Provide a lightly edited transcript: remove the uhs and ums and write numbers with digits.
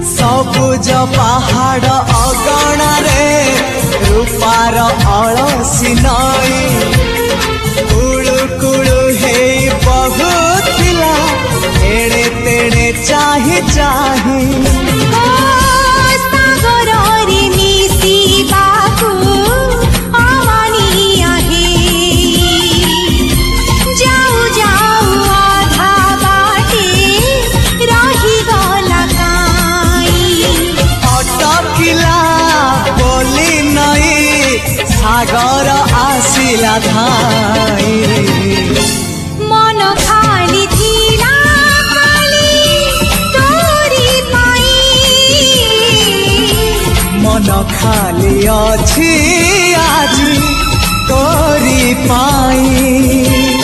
सबुज पहाड़ अगणा रे रूपार अलसी नई कुड़ु कुड़ु हे बहुथिला एड़े तेड़े चाही चाही सागर आसिला धाई मन खाली थिला खाली तोरी पाई मन खाली अछि आज तोरी पाई।